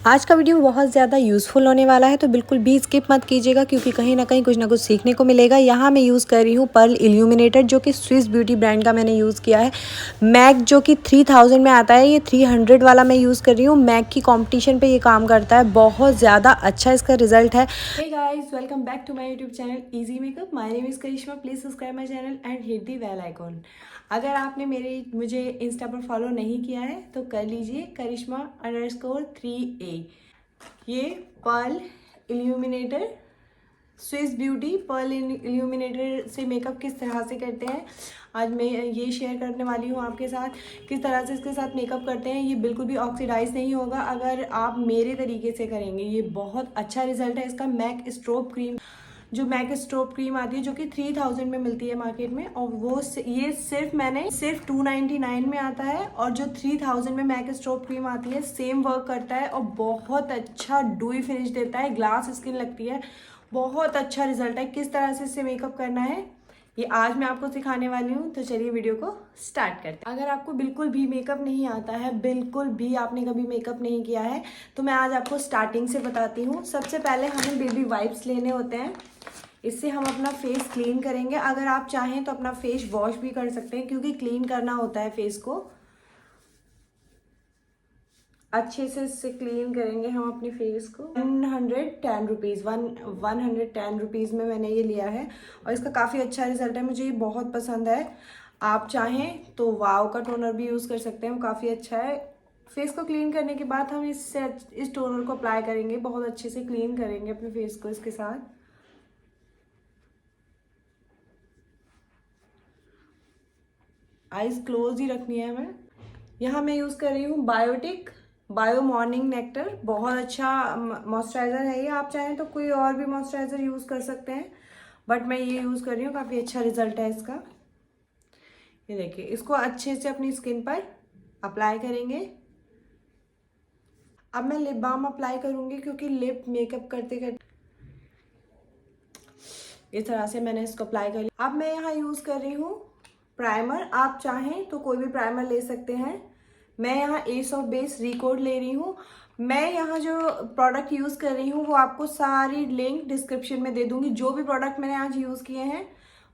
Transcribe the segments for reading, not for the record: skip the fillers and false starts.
आज का वीडियो बहुत ज़्यादा यूज़फुल होने वाला है, तो बिल्कुल भी स्किप मत कीजिएगा क्योंकि कहीं ना कहीं कुछ ना कुछ सीखने को मिलेगा। यहाँ मैं यूज़ कर रही हूँ पर्ल इल्यूमिनेटर, जो कि स्विस ब्यूटी ब्रांड का मैंने यूज़ किया है। मैक जो कि 3000 में आता है, ये 300 वाला मैं यूज़ कर रही हूँ। मैक की कंपटीशन पे ये काम करता है, बहुत ज़्यादा अच्छा इसका रिजल्ट है। Hey guys, welcome back to my YouTube channel easy makeup. My name is Karishma. Please subscribe my channel and hit the bell icon. अगर आपने मुझे इंस्टा पर फॉलो नहीं किया है तो कर लीजिए, करिश्मा_3A। ये pearl illuminator, Swiss beauty pearl illuminator से मेकअप किस तरह से करते हैं, आज मैं ये शेयर करने वाली हूँ आपके साथ। किस तरह से इसके साथ मेकअप करते हैं, ये बिल्कुल भी ऑक्सीडाइज नहीं होगा अगर आप मेरे तरीके से करेंगे। ये बहुत अच्छा रिजल्ट है इसका। मैक स्ट्रोब क्रीम, जो मैक स्ट्रोब क्रीम आती है, जो कि 3000 में मिलती है मार्केट में, और वो ये सिर्फ 299 में आता है। और जो 3000 में मैक स्ट्रोब क्रीम आती है, सेम वर्क करता है और बहुत अच्छा डूई फिनिश देता है, ग्लास स्किन लगती है। बहुत अच्छा रिजल्ट है। किस तरह से इससे मेकअप करना है ये आज मैं आपको सिखाने वाली हूँ, तो चलिए वीडियो को स्टार्ट करते हैं। अगर आपको बिल्कुल भी मेकअप नहीं आता है, बिल्कुल भी आपने कभी मेकअप नहीं किया है, तो मैं आज आपको स्टार्टिंग से बताती हूँ। सबसे पहले हमें बेबी वाइप्स लेने होते हैं, इससे हम अपना फेस क्लीन करेंगे। अगर आप चाहें तो अपना फेस वॉश भी कर सकते हैं, क्योंकि क्लीन करना होता है फेस को। अच्छे से इससे क्लीन करेंगे हम अपनी फेस को। 110 रुपीज़ में मैंने ये लिया है और इसका काफ़ी अच्छा रिजल्ट है, मुझे ये बहुत पसंद है। आप चाहें तो वाव का टोनर भी यूज़ कर सकते हैं, वो काफ़ी अच्छा है। फेस को क्लीन करने के बाद हम इस टोनर को अप्लाई करेंगे, बहुत अच्छे से क्लीन करेंगे अपने फेस को इसके साथ। आईज क्लोज ही रखनी है हमें। यहाँ मैं यूज़ कर रही हूँ बायोटिक बायो मॉर्निंग नेक्टर। बहुत अच्छा मॉइस्चराइज़र है ये। आप चाहें तो कोई और भी मॉइस्चराइज़र यूज़ कर सकते हैं, बट मैं ये यूज़ कर रही हूँ, काफ़ी अच्छा रिजल्ट है इसका। ये देखिए, इसको अच्छे से अपनी स्किन पर अप्लाई करेंगे। अब मैं लिप बाम अप्लाई करूँगी, क्योंकि लिप मेकअप करते करते इस तरह से मैंने इसको अप्लाई कर लिया। अब मैं यहाँ यूज़ कर रही हूँ प्राइमर। आप चाहें तो कोई भी प्राइमर ले सकते हैं। मैं यहाँ एस ऑफ बेस रिकॉर्ड ले रही हूँ। मैं यहाँ जो प्रोडक्ट यूज़ कर रही हूँ वो आपको सारी लिंक डिस्क्रिप्शन में दे दूँगी। जो भी प्रोडक्ट मैंने आज यूज़ किए हैं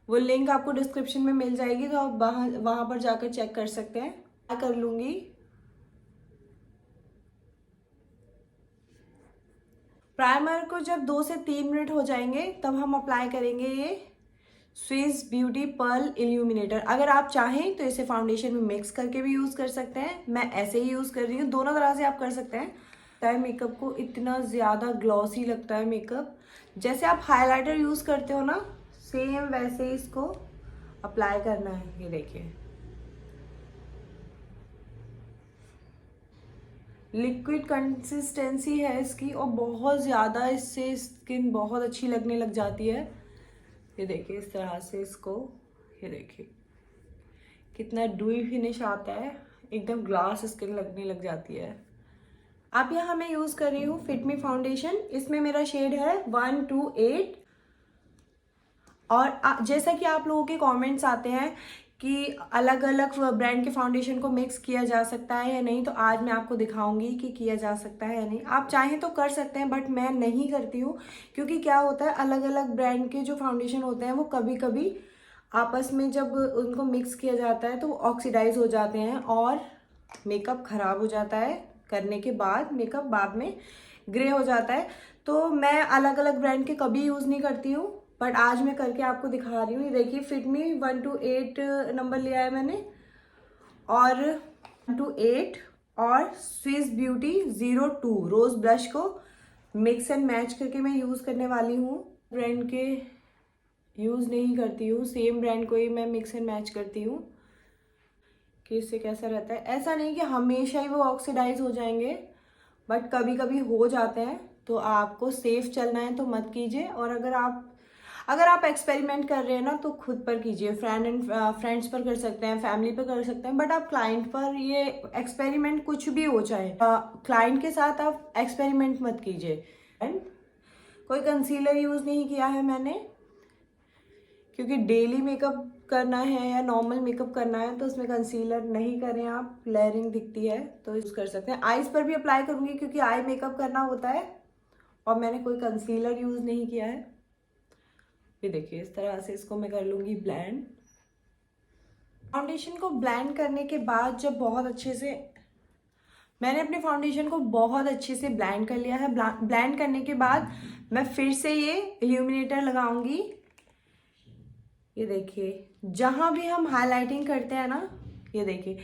वो लिंक आपको डिस्क्रिप्शन में मिल जाएगी, तो आप वहाँ पर जाकर चेक कर सकते हैं। मैं कर लूँगी। प्राइमर को जब 2 से 3 मिनट हो जाएंगे तब हम अप्लाई करेंगे ये स्विस ब्यूटी पर्ल इल्यूमिनेटर। अगर आप चाहें तो इसे फाउंडेशन में मिक्स करके भी यूज़ कर सकते हैं, मैं ऐसे ही यूज़ कर रही हूँ। दोनों तरह से आप कर सकते हैं। मेकअप को इतना ज़्यादा ग्लॉसी लगता है मेकअप, जैसे आप हाइलाइटर यूज़ करते हो ना, सेम वैसे ही इसको अप्लाई करना है। ये देखिए, लिक्विड कंसिस्टेंसी है इसकी और बहुत ज़्यादा इससे स्किन बहुत अच्छी लगने लग जाती है। ये देखिए, इस तरह से इसको, ये देखिए कितना ड्यूई फिनिश आता है, एकदम ग्लास स्किन लगने लग जाती है। अब यहाँ मैं यूज़ कर रही हूँ फिट मी फाउंडेशन। इसमें मेरा शेड है 128। और जैसा कि आप लोगों के कमेंट्स आते हैं कि अलग अलग ब्रांड के फाउंडेशन को मिक्स किया जा सकता है या नहीं, तो आज मैं आपको दिखाऊंगी कि किया जा सकता है या नहीं। आप चाहें तो कर सकते हैं, बट मैं नहीं करती हूँ, क्योंकि क्या होता है, अलग अलग ब्रांड के जो फाउंडेशन होते हैं वो कभी कभी आपस में जब उनको मिक्स किया जाता है तो वो ऑक्सीडाइज हो जाते हैं और मेकअप खराब हो जाता है। करने के बाद मेकअप बाद में ग्रे हो जाता है। तो मैं अलग अलग ब्रांड के कभी यूज़ नहीं करती हूँ, बट आज मैं करके आपको दिखा रही हूँ। ये देखिए, फिट मी 128 नंबर लिया है मैंने, और 128 और स्विस ब्यूटी 02 रोज ब्लश को मिक्स एंड मैच करके मैं यूज़ करने वाली हूँ। ब्रांड के यूज़ नहीं करती हूँ, सेम ब्रांड को ही मैं मिक्स एंड मैच करती हूँ कि इससे कैसा रहता है। ऐसा नहीं कि हमेशा ही वो ऑक्सीडाइज हो जाएंगे, बट कभी कभी हो जाते हैं, तो आपको सेफ चलना है तो मत कीजिए। और अगर आप एक्सपेरिमेंट कर रहे हैं ना, तो खुद पर कीजिए। फ्रेंड्स पर कर सकते हैं, फैमिली पर कर सकते हैं, बट आप क्लाइंट पर ये एक्सपेरिमेंट कुछ भी हो चाहे, क्लाइंट के साथ आप एक्सपेरिमेंट मत कीजिए। एंड कोई कंसीलर यूज़ नहीं किया है मैंने, क्योंकि डेली मेकअप करना है या नॉर्मल मेकअप करना है तो उसमें कंसीलर नहीं करें आप, लेयरिंग दिखती है तो यूज़ कर सकते हैं। आईज पर भी अप्लाई करूँगी क्योंकि आई मेकअप करना होता है और मैंने कोई कंसीलर यूज़ नहीं किया है। ये देखिए इस तरह से इसको मैं कर लूँगी ब्लेंड। फाउंडेशन को ब्लेंड करने के बाद जब बहुत अच्छे से मैंने अपने फाउंडेशन को बहुत अच्छे से ब्लेंड कर लिया है, ब्लेंड करने के बाद मैं फिर से ये इल्यूमिनेटर लगाऊंगी। ये देखिए जहां भी हम हाइलाइटिंग करते हैं ना, ये देखिए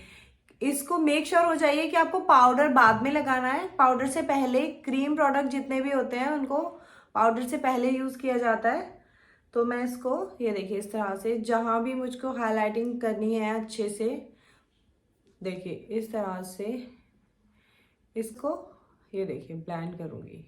इसको मेक श्योर हो जाइए कि आपको पाउडर बाद में लगाना है। पाउडर से पहले क्रीम प्रोडक्ट जितने भी होते हैं उनको पाउडर से पहले यूज किया जाता है। तो मैं इसको ये देखिए इस तरह से जहां भी मुझको हाइलाइटिंग करनी है अच्छे से, देखिए इस तरह से इसको ये देखिए ब्लेंड करूंगी।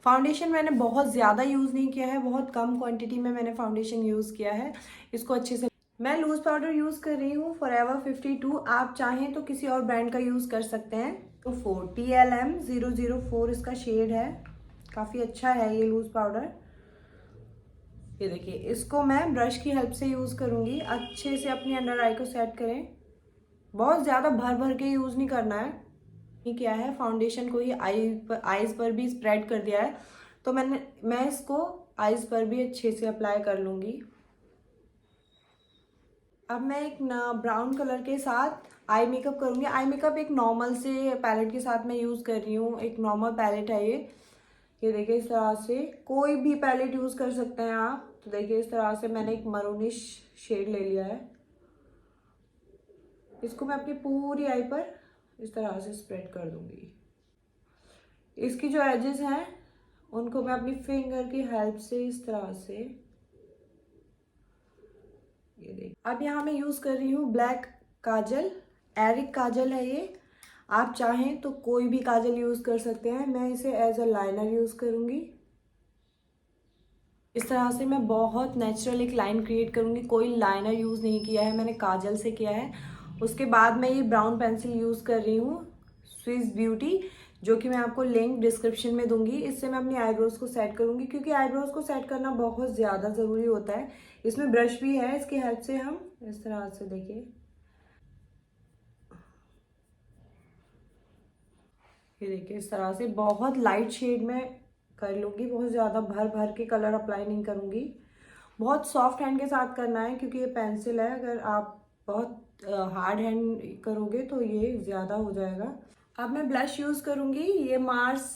फाउंडेशन मैंने बहुत ज़्यादा यूज़ नहीं किया है, बहुत कम क्वांटिटी में मैंने फाउंडेशन यूज़ किया है। इसको अच्छे से मैं लूज पाउडर यूज़ कर रही हूँ फॉरएवर 52। आप चाहें तो किसी और ब्रांड का यूज़ कर सकते हैं। तो 4TLM004 इसका शेड है, काफ़ी अच्छा है ये लूज पाउडर। ये देखिए इसको मैं ब्रश की हेल्प से यूज़ करूँगी। अच्छे से अपनी अंडर आई को सेट करें, बहुत ज़्यादा भर भर के यूज़ नहीं करना है। ये क्या है, फाउंडेशन को ही आईज पर भी स्प्रेड कर दिया है तो मैं इसको आईज पर भी अच्छे से अप्लाई कर लूँगी। अब मैं एक ब्राउन कलर के साथ आई मेकअप करूँगी। आई मेकअप एक नॉर्मल से पैलेट के साथ मैं यूज़ कर रही हूँ, एक नॉर्मल पैलेट है ये देखिए इस तरह से कोई भी पैलेट यूज़ कर सकते हैं आप। तो देखिए इस तरह से मैंने एक मरूनिश शेड ले लिया है, इसको मैं अपनी पूरी आई पर इस तरह से स्प्रेड कर दूंगी। इसकी जो एजेस हैं उनको मैं अपनी फिंगर की हेल्प से इस तरह से ये देख। अब यहाँ मैं यूज़ कर रही हूँ ब्लैक काजल, एरिक काजल है ये। आप चाहें तो कोई भी काजल यूज़ कर सकते हैं, मैं इसे एज अ लाइनर यूज़ करूँगी। इस तरह से मैं बहुत नेचुरल एक लाइन क्रिएट करूँगी, कोई लाइनर यूज़ नहीं किया है मैंने, काजल से किया है। उसके बाद मैं ये ब्राउन पेंसिल यूज़ कर रही हूँ स्विस ब्यूटी, जो कि मैं आपको लिंक डिस्क्रिप्शन में दूंगी। इससे मैं अपनी आईब्रोज को सेट करूँगी क्योंकि आईब्रोज को सेट करना बहुत ज़्यादा ज़रूरी होता है। इसमें ब्रश भी है, इसकी हेल्प से हम इस तरह से देखिए ये देखिए इस तरह से बहुत लाइट शेड में कर लूँगी, बहुत ज़्यादा भर भर के कलर अप्लाई नहीं करूँगी। बहुत सॉफ्ट हैंड के साथ करना है क्योंकि ये पेंसिल है, अगर आप बहुत हार्ड हैंड करोगे तो ये ज़्यादा हो जाएगा। अब मैं ब्लश यूज़ करूँगी, ये मार्स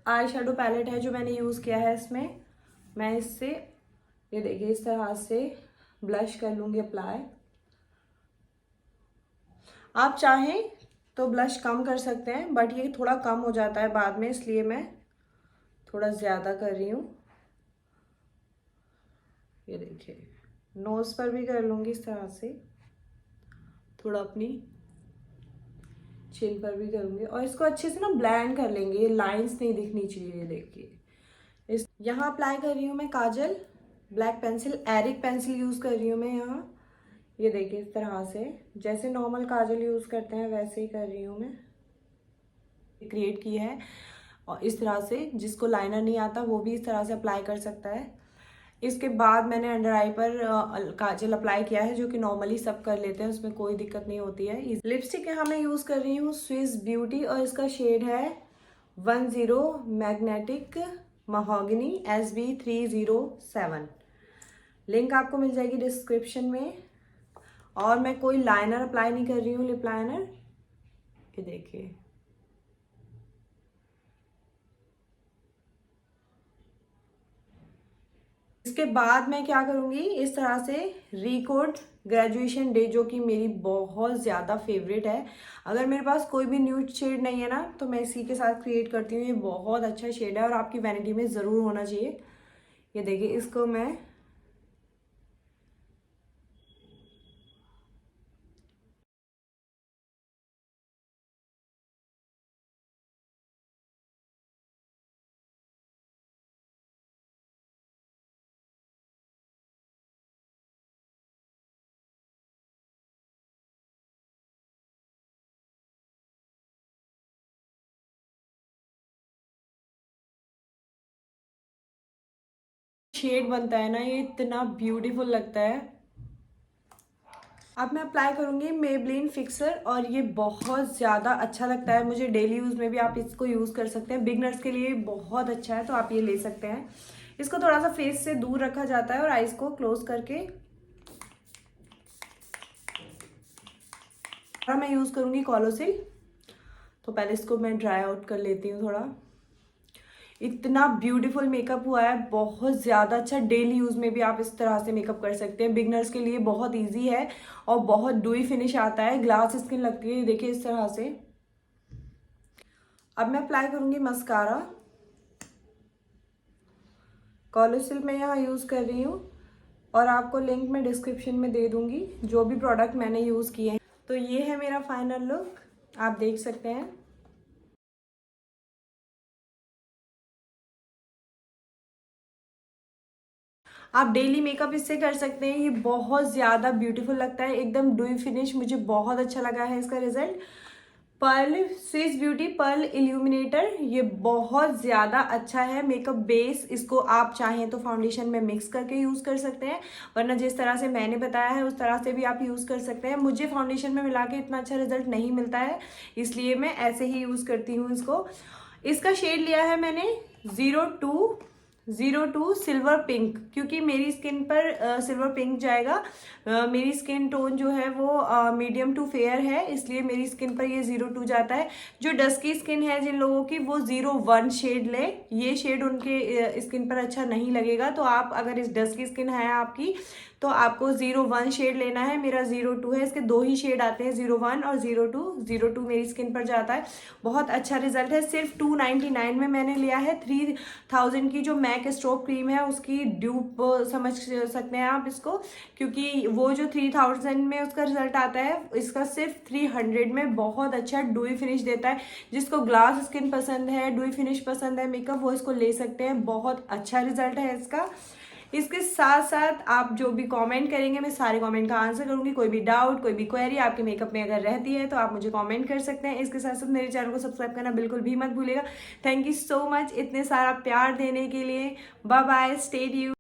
आई शेडो पैलेट है जो मैंने यूज़ किया है। इसमें मैं इससे ये देखिए इस तरह से ब्लश कर लूँगी अप्लाई। आप चाहें तो ब्लश कम कर सकते हैं बट ये थोड़ा कम हो जाता है बाद में, इसलिए मैं थोड़ा ज़्यादा कर रही हूँ। ये देखिए नोज़ पर भी कर लूँगी इस तरह से, थोड़ा अपनी चिन पर भी करूँगी और इसको अच्छे से ना ब्लेंड कर लेंगे, ये लाइंस नहीं दिखनी चाहिए। ये देखिए इस यहाँ अप्लाई कर रही हूँ मैं काजल, ब्लैक पेंसिल, एरिक पेंसिल यूज़ कर रही हूँ मैं यहाँ। ये देखिए इस तरह से जैसे नॉर्मल काजल यूज़ करते हैं वैसे ही कर रही हूँ मैं, क्रिएट की है। और इस तरह से जिसको लाइनर नहीं आता वो भी इस तरह से अप्लाई कर सकता है। इसके बाद मैंने अंडर आई पर काजल अप्लाई किया है जो कि नॉर्मली सब कर लेते हैं, उसमें कोई दिक्कत नहीं होती है। लिपस्टिक यहाँ मैं यूज़ कर रही हूँ स्विस ब्यूटी और इसका शेड है 10 मैग्नेटिक महोगनी SB307। लिंक आपको मिल जाएगी डिस्क्रिप्शन में। और मैं कोई लाइनर अप्लाई नहीं कर रही हूँ, लिप लाइनर। ये देखिए इसके बाद मैं क्या करूँगी, इस तरह से रिकोड ग्रेजुएशन डे जो कि मेरी बहुत ज़्यादा फेवरेट है। अगर मेरे पास कोई भी न्यूड शेड नहीं है ना तो मैं इसी के साथ क्रिएट करती हूँ। ये बहुत अच्छा शेड है और आपकी वैनिटी में ज़रूर होना चाहिए। ये देखिए इसको मैं शेड बनता है ना, ये इतना ब्यूटीफुल लगता है। अब मैं अप्लाई करूँगी मेबलिन फिक्सर, और ये बहुत ज़्यादा अच्छा लगता है मुझे। डेली यूज़ में भी आप इसको यूज़ कर सकते हैं, बिगनर्स के लिए बहुत अच्छा है, तो आप ये ले सकते हैं। इसको थोड़ा सा फेस से दूर रखा जाता है और आईज को क्लोज करके मैं यूज़ करूँगी कॉलोसिल। तो पहले इसको मैं ड्राई आउट कर लेती हूँ थोड़ा। इतना ब्यूटीफुल मेकअप हुआ है, बहुत ज़्यादा अच्छा। डेली यूज़ में भी आप इस तरह से मेकअप कर सकते हैं। बिगनर्स के लिए बहुत इजी है और बहुत डुई फिनिश आता है, ग्लास स्किन लगती है, देखिए इस तरह से। अब मैं अप्लाई करूँगी मस्कारा। कॉलोसिल मैं यहाँ यूज़ कर रही हूँ और आपको लिंक मैं डिस्क्रिप्शन में दे दूँगी जो भी प्रोडक्ट मैंने यूज़ किए हैं। तो ये है मेरा फाइनल लुक, आप देख सकते हैं। आप डेली मेकअप इससे कर सकते हैं, ये बहुत ज़्यादा ब्यूटीफुल लगता है, एकदम डुई फिनिश। मुझे बहुत अच्छा लगा है इसका result. Pearl Swiss beauty pearl illuminator, ये बहुत ज़्यादा अच्छा है मेकअप बेस। इसको आप चाहें तो फाउंडेशन में मिक्स करके यूज़ कर सकते हैं, वरना जिस तरह से मैंने बताया है उस तरह से भी आप यूज़ कर सकते हैं। मुझे फाउंडेशन में मिला के इतना अच्छा रिजल्ट नहीं मिलता है, इसलिए मैं ऐसे ही यूज़ करती हूँ इसको। इसका शेड लिया है मैंने 02 सिल्वर पिंक, क्योंकि मेरी स्किन पर सिल्वर पिंक जाएगा। मेरी स्किन टोन जो है वो मीडियम टू फेयर है, इसलिए मेरी स्किन पर ये 02 जाता है। जो डस्की स्किन है जिन लोगों की, वो 01 शेड ले। ये शेड उनके स्किन पर अच्छा नहीं लगेगा, तो आप अगर इस डस्की स्किन है आपकी तो आपको 01 शेड लेना है। मेरा 02 है, इसके दो ही शेड आते हैं, 01 और 02। 02 मेरी स्किन पर जाता है, बहुत अच्छा रिजल्ट है। सिर्फ 299 में मैंने लिया है। 3000 की जो मैक स्ट्रोब क्रीम है उसकी ड्यूप समझ सकते हैं आप इसको, क्योंकि वो जो 3000 में उसका रिजल्ट आता है, इसका सिर्फ 300 में बहुत अच्छा डुई फिनिश देता है। जिसको ग्लास स्किन पसंद है, डुई फिनिश पसंद है मेकअप, वो इसको ले सकते हैं, बहुत अच्छा रिजल्ट है इसका। इसके साथ साथ आप जो भी कमेंट करेंगे मैं सारे कमेंट का आंसर करूंगी। कोई भी डाउट, कोई भी क्वेरी आपके मेकअप में अगर रहती है तो आप मुझे कमेंट कर सकते हैं। इसके साथ साथ मेरे चैनल को सब्सक्राइब करना बिल्कुल भी मत भूलिएगा। थैंक यू सो मच इतने सारा प्यार देने के लिए। Bye bye, stay tuned.